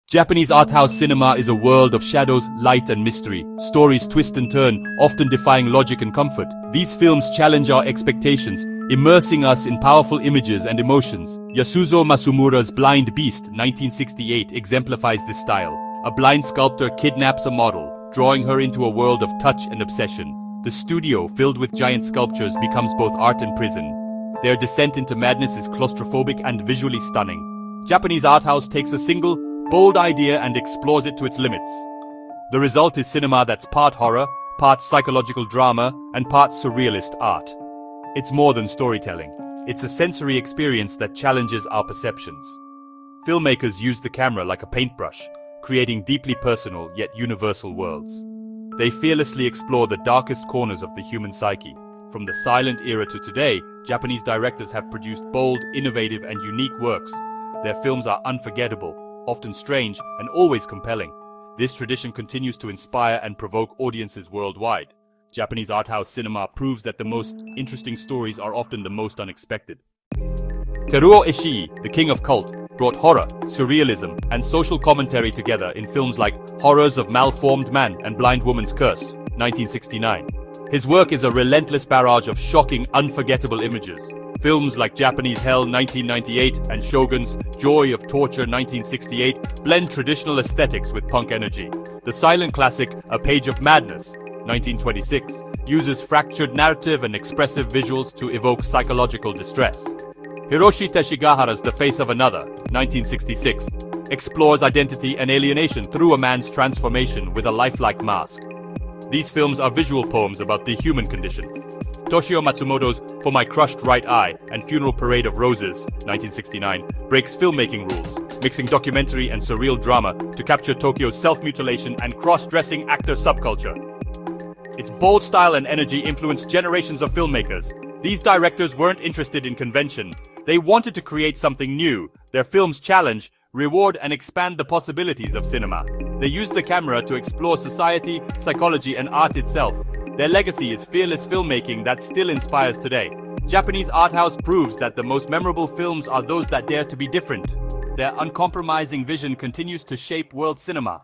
Japanese art house cinema is a world of shadows, light and mystery. Stories twist and turn, often defying logic and comfort. These films challenge our expectations, immersing us in powerful images and emotions. Yasuzo Masumura's Blind Beast, 1968, exemplifies this style. A blind sculptor kidnaps a model, drawing her into a world of touch and obsession. The studio, filled with giant sculptures, becomes both art and prison. Their descent into madness is claustrophobic and visually stunning. Japanese art house takes a single, bold idea and explores it to its limits. The result is cinema that's part horror, part psychological drama, and part surrealist art. It's more than storytelling. It's a sensory experience that challenges our perceptions. Filmmakers use the camera like a paintbrush, creating deeply personal yet universal worlds. They fearlessly explore the darkest corners of the human psyche. From the silent era to today, Japanese directors have produced bold, innovative, and unique works. Their films are unforgettable, often strange, and always compelling. This tradition continues to inspire and provoke audiences worldwide. Japanese art house cinema proves that the most interesting stories are often the most unexpected. Teruo Ishii, the king of cult, brought horror, surrealism, and social commentary together in films like Horrors of Malformed Man and Blind Woman's Curse, 1969. His work is a relentless barrage of shocking, unforgettable images. Films like Japanese Hell 1998 and Shogun's Joy of Torture 1968 blend traditional aesthetics with punk energy. The silent classic A Page of Madness 1926 uses fractured narrative and expressive visuals to evoke psychological distress. Hiroshi Teshigahara's The Face of Another 1966 explores identity and alienation through a man's transformation with a lifelike mask. These films are visual poems about the human condition. Toshio Matsumoto's For My Crushed Right Eye and Funeral Parade of Roses, 1969, breaks filmmaking rules, mixing documentary and surreal drama to capture Tokyo's self-mutilation and cross-dressing actor subculture. Its bold style and energy influenced generations of filmmakers. These directors weren't interested in convention. They wanted to create something new. Their films challenge, reward, and expand the possibilities of cinema. They use the camera to explore society, psychology, and art itself. Their legacy is fearless filmmaking that still inspires today. Japanese art house proves that the most memorable films are those that dare to be different. Their uncompromising vision continues to shape world cinema.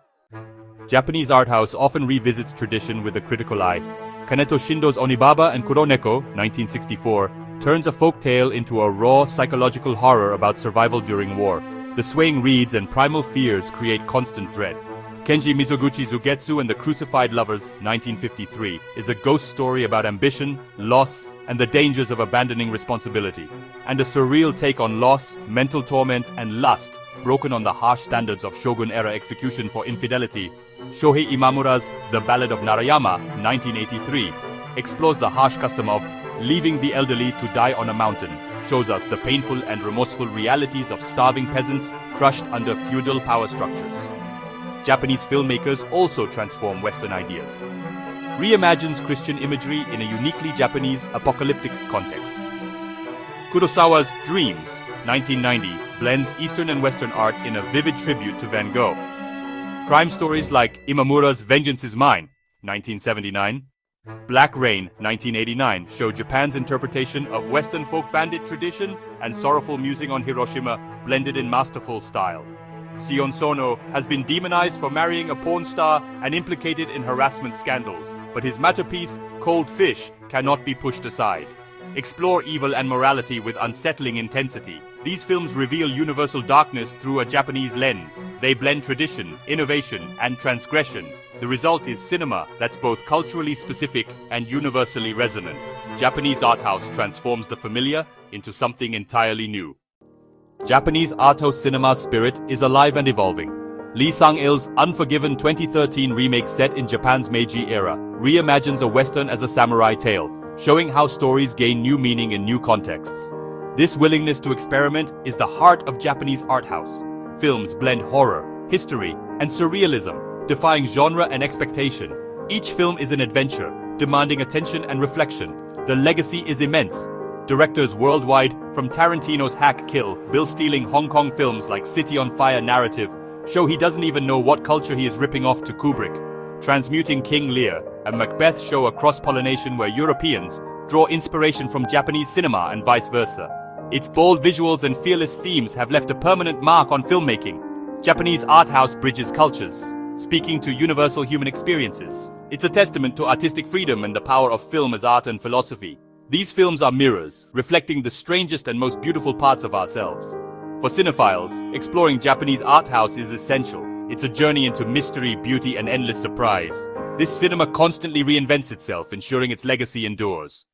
Japanese art house often revisits tradition with a critical eye. Kaneto Shindo's Onibaba and Kuroneko, 1964, turns a folk tale into a raw psychological horror about survival during war. The swaying reeds and primal fears create constant dread. Kenji Mizoguchi's Ugetsu and the Crucified Lovers, 1953, is a ghost story about ambition, loss, and the dangers of abandoning responsibility. And a surreal take on loss, mental torment, and lust, broken on the harsh standards of Shogun-era execution for infidelity. Shohei Imamura's The Ballad of Narayama, 1983, explores the harsh custom of leaving the elderly to die on a mountain, shows us the painful and remorseful realities of starving peasants crushed under feudal power structures. Japanese filmmakers also transform Western ideas. Reimagines Christian imagery in a uniquely Japanese apocalyptic context. Kurosawa's Dreams, 1990, blends Eastern and Western art in a vivid tribute to Van Gogh. Crime stories like Imamura's Vengeance is Mine, 1979, Black Rain, 1989, show Japan's interpretation of Western folk bandit tradition and sorrowful musing on Hiroshima blended in masterful style. Sion Sono has been demonized for marrying a porn star and implicated in harassment scandals, but his masterpiece, Cold Fish, cannot be pushed aside. Explore evil and morality with unsettling intensity. These films reveal universal darkness through a Japanese lens. They blend tradition, innovation, and transgression. The result is cinema that's both culturally specific and universally resonant. Japanese art house transforms the familiar into something entirely new. Japanese art house cinema spirit is alive and evolving. Lee Sang-il's Unforgiven 2013 remake set in Japan's Meiji era reimagines a Western as a samurai tale, showing how stories gain new meaning in new contexts. This willingness to experiment is the heart of Japanese art house. Films blend horror, history, and surrealism, defying genre and expectation. Each film is an adventure, demanding attention and reflection. The legacy is immense. Directors worldwide, from Tarantino's Hack Kill, bill-stealing Hong Kong films like City on Fire narrative, show he doesn't even know what culture he is ripping off to Kubrick. Transmuting King Lear and Macbeth show a cross-pollination where Europeans draw inspiration from Japanese cinema and vice versa. Its bold visuals and fearless themes have left a permanent mark on filmmaking. Japanese art house bridges cultures, speaking to universal human experiences. It's a testament to artistic freedom and the power of film as art and philosophy. These films are mirrors, reflecting the strangest and most beautiful parts of ourselves. For cinephiles, exploring Japanese art house is essential. It's a journey into mystery, beauty, and endless surprise. This cinema constantly reinvents itself, ensuring its legacy endures.